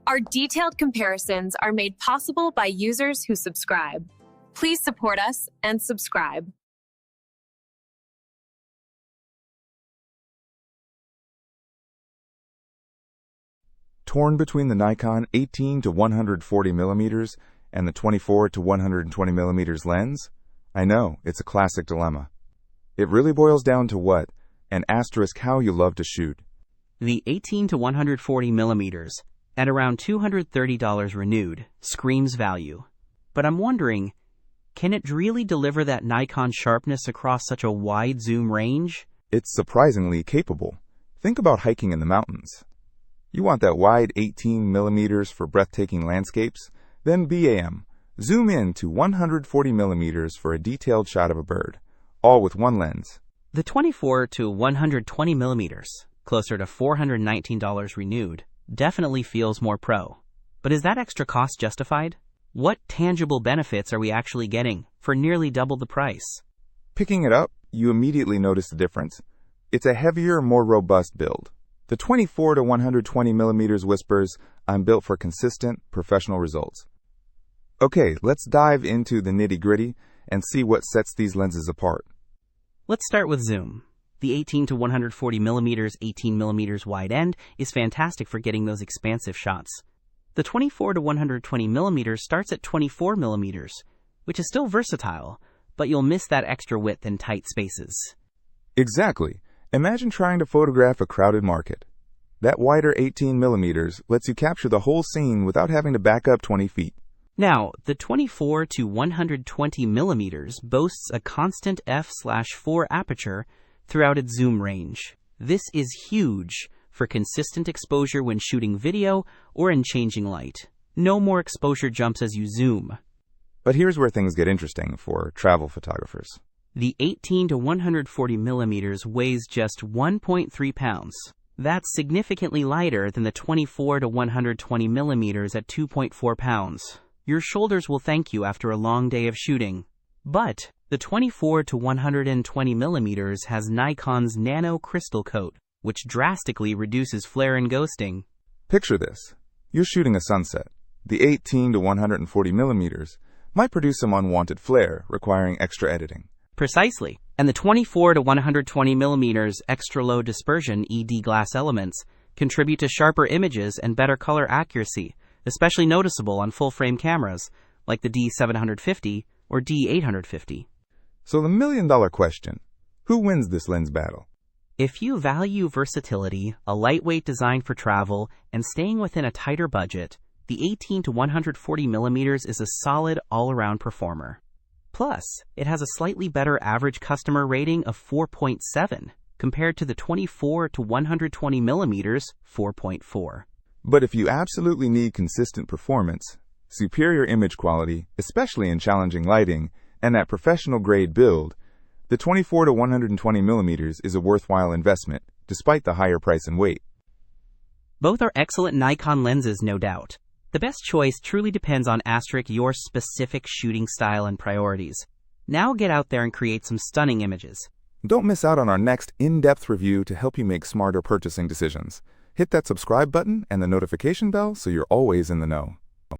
Our detailed comparisons are made possible by users who subscribe. Please support us and subscribe. Torn between the Nikon 18-140mm and the 24-120mm lens? I know, it's a classic dilemma. It really boils down to what, and asterisk how you love to shoot. The 18-140mm, at around $230 renewed, screams value. But I'm wondering, can it really deliver that Nikon sharpness across such a wide zoom range? It's surprisingly capable. Think about hiking in the mountains. You want that wide 18mm for breathtaking landscapes? Then BAM. Zoom in to 140mm for a detailed shot of a bird, all with one lens. The 24-120mm, closer to $419 renewed, definitely feels more pro. But is that extra cost justified? What tangible benefits are we actually getting for nearly double the price? Picking it up, you immediately notice the difference. It's a heavier, more robust build. The 24-120mm whispers, "I'm built for consistent, professional results." Okay, let's dive into the nitty-gritty and see what sets these lenses apart. Let's start with zoom. The 18-140mm 18mm wide end is fantastic for getting those expansive shots. The 24-120mm starts at 24mm, which is still versatile, but you'll miss that extra width in tight spaces. Exactly. Imagine trying to photograph a crowded market. That wider 18mm lets you capture the whole scene without having to back up 20 feet. Now, the 24-120mm boasts a constant f/4 aperture throughout its zoom range. This is huge for consistent exposure when shooting video or in changing light. No more exposure jumps as you zoom. But here's where things get interesting for travel photographers. The 18-140mm weighs just 1.3 pounds. That's significantly lighter than the 24-120mm at 2.4 pounds. Your shoulders will thank you after a long day of shooting. But the 24-120mm has Nikon's nano crystal coat, which drastically reduces flare and ghosting. Picture this. You're shooting a sunset. The 18-140mm might produce some unwanted flare, requiring extra editing. Precisely. And the 24-120mm extra low dispersion ED glass elements contribute to sharper images and better color accuracy, especially noticeable on full-frame cameras like the D750 or D850. So the million-dollar question, who wins this lens battle? If you value versatility, a lightweight design for travel, and staying within a tighter budget, the 18-140mm is a solid all-around performer. Plus, it has a slightly better average customer rating of 4.7 compared to the 24-120mm 4.4. But if you absolutely need consistent performance, superior image quality, especially in challenging lighting, and that professional-grade build, the 24-120mm is a worthwhile investment, despite the higher price and weight. Both are excellent Nikon lenses, no doubt. The best choice truly depends on your specific shooting style and priorities. Now get out there and create some stunning images. Don't miss out on our next in-depth review to help you make smarter purchasing decisions. Hit that subscribe button and the notification bell so you're always in the know.